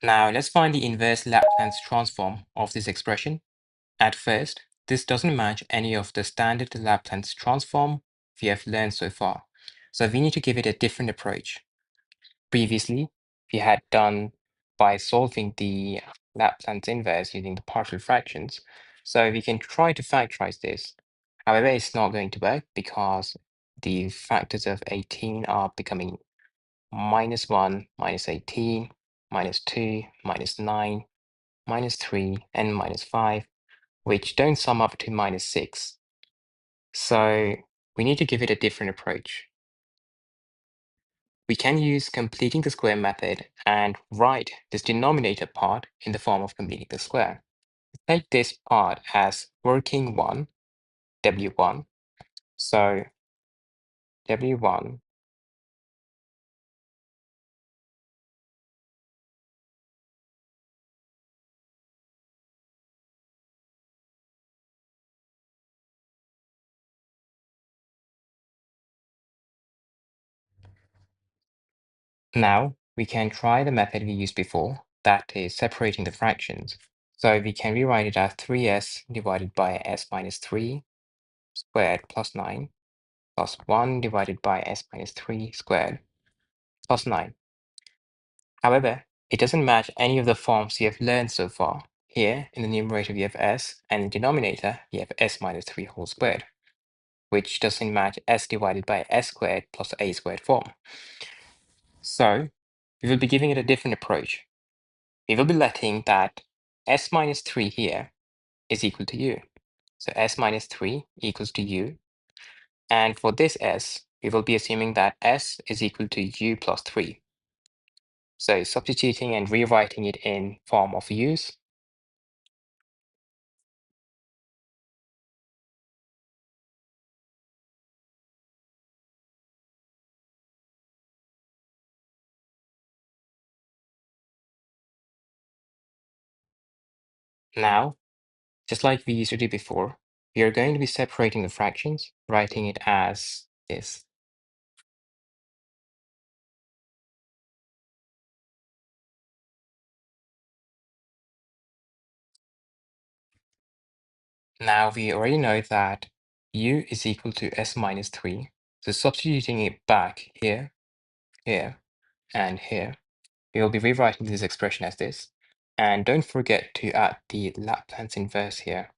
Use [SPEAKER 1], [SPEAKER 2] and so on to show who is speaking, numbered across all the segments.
[SPEAKER 1] Now let's find the inverse Laplace transform of this expression. At first, this doesn't match any of the standard Laplace transform we have learned so far. So we need to give it a different approach. Previously, we had done by solving the Laplace inverse using the partial fractions. So we can try to factorize this. However, it's not going to work because the factors of 18 are becoming -1, -18, -2, -9, -3, and -5, which don't sum up to -6. So we need to give it a different approach. We can use completing the square method and write this denominator part in the form of completing the square. Take this part as working 1, W1. So W1 Now we can try the method we used before, that is separating the fractions. So we can rewrite it as 3s divided by s minus 3 squared plus 9 plus 1 divided by s minus 3 squared plus 9. However, it doesn't match any of the forms we have learned so far. Here, in the numerator, we have s, and in the denominator, we have s minus 3 whole squared, which doesn't match s divided by s squared plus a squared form. So we will be giving it a different approach. We will be letting that s minus 3 here is equal to u. So s minus 3 equals to u. And for this s, we will be assuming that s is equal to u plus 3. So substituting and rewriting it in form of u's. Now, just like we used to do before, we are going to be separating the fractions, writing it as this. Now we already know that u is equal to s minus 3. So substituting it back here, here, and here, we will be rewriting this expression as this. And don't forget to add the Laplace inverse here.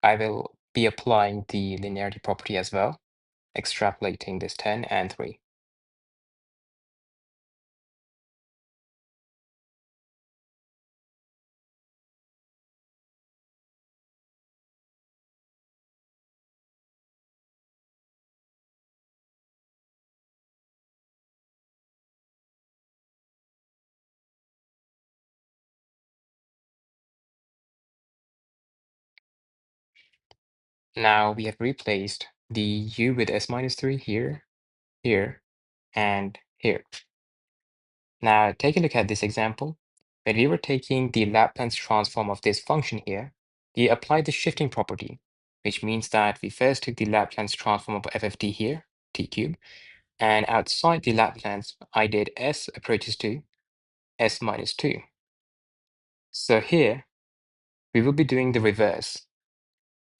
[SPEAKER 1] I will be applying the linearity property as well, extrapolating this 10 and 3. Now we have replaced the u with s minus 3 here, here, and here. Now take a look at this example. When we were taking the Laplace transform of this function here, we applied the shifting property, which means that we first took the Laplace transform of f of t here, t cubed, and outside the Laplace, I did s approaches to s minus 2. So here, we will be doing the reverse.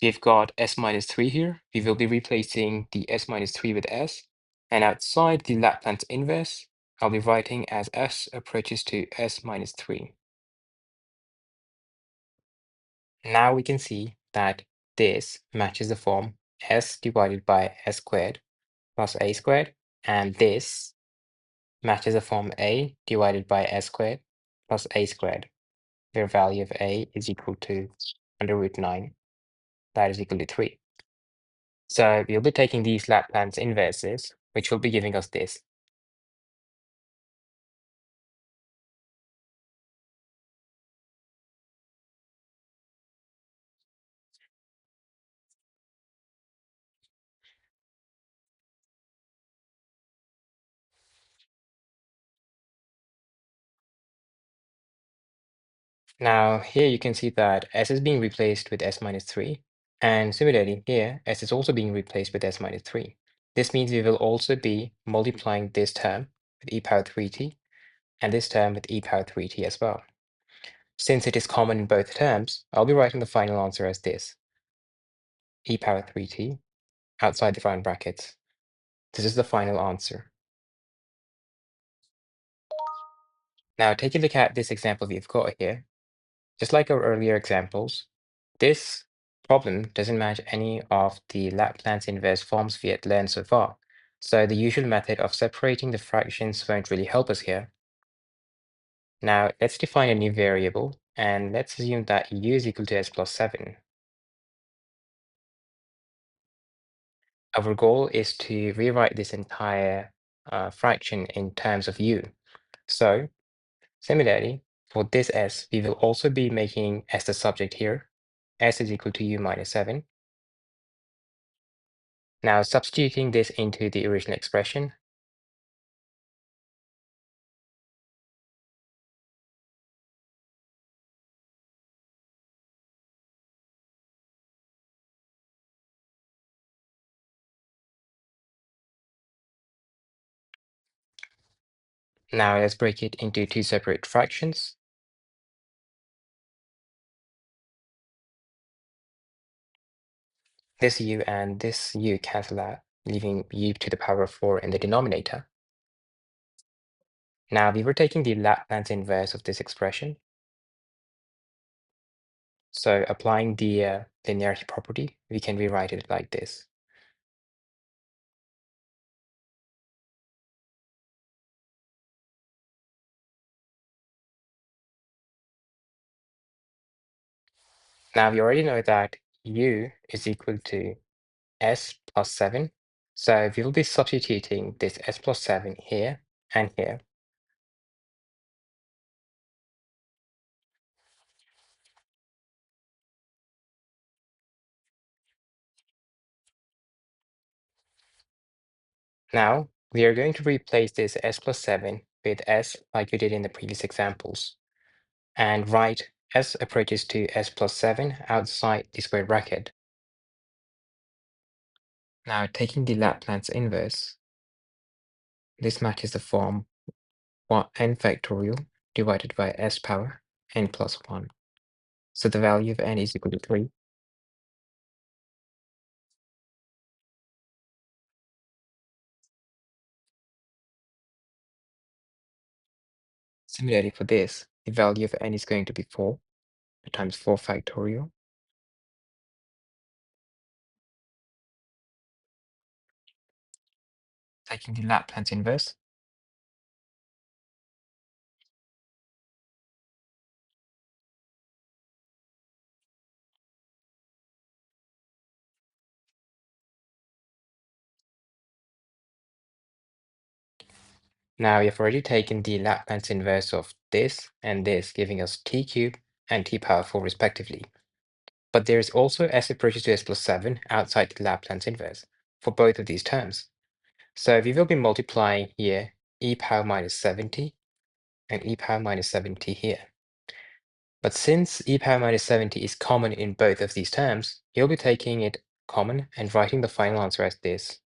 [SPEAKER 1] We've got s minus 3 here. We will be replacing the s minus 3 with s. And outside the Laplace inverse, I'll be writing as s approaches to s minus 3. Now we can see that this matches the form s divided by s squared plus a squared. And this matches the form a divided by s squared plus a squared, where value of a is equal to under root 9. That is equal to 3. So we'll be taking these Laplace inverses, which will be giving us this. Now here you can see that s is being replaced with s minus 3. And similarly here, s is also being replaced with s minus 3. This means we will also be multiplying this term with e power 3t and this term with e power 3t as well. Since it is common in both terms, I'll be writing the final answer as this: e power 3t outside the round brackets. This is the final answer. Now take a look at this example we've got here. Just like our earlier examples, this problem doesn't match any of the Laplace inverse forms we had learned so far. So the usual method of separating the fractions won't really help us here. Now let's define a new variable, and let's assume that u is equal to s plus 7. Our goal is to rewrite this entire fraction in terms of u. So similarly, for this s, we will also be making s the subject here. S is equal to u minus 7. Now substituting this into the original expression, now let's break it into two separate fractions. This u and this u cancel out, leaving u to the power of 4 in the denominator. Now we were taking the Laplace inverse of this expression. So applying the linearity property, we can rewrite it like this. Now we already know that u is equal to s plus 7. So we will be substituting this s plus 7 here and here. Now we are going to replace this s plus 7 with s like we did in the previous examples, and write s approaches to s plus 7 outside the square bracket. Now taking the Laplace inverse, this matches the form n factorial divided by s power n plus 1. So the value of n is equal to 3. Similarly for this, the value of n is going to be 4 times 4 factorial. Taking the Laplace inverse, now we have already taken the Laplace inverse of this and this, giving us t cubed and t power 4 respectively. But there is also s approaches to s plus 7 outside the Laplace inverse for both of these terms. So we will be multiplying here e power minus 70 and e power minus 70 here. But since e power minus 70 is common in both of these terms, you'll be taking it common and writing the final answer as this: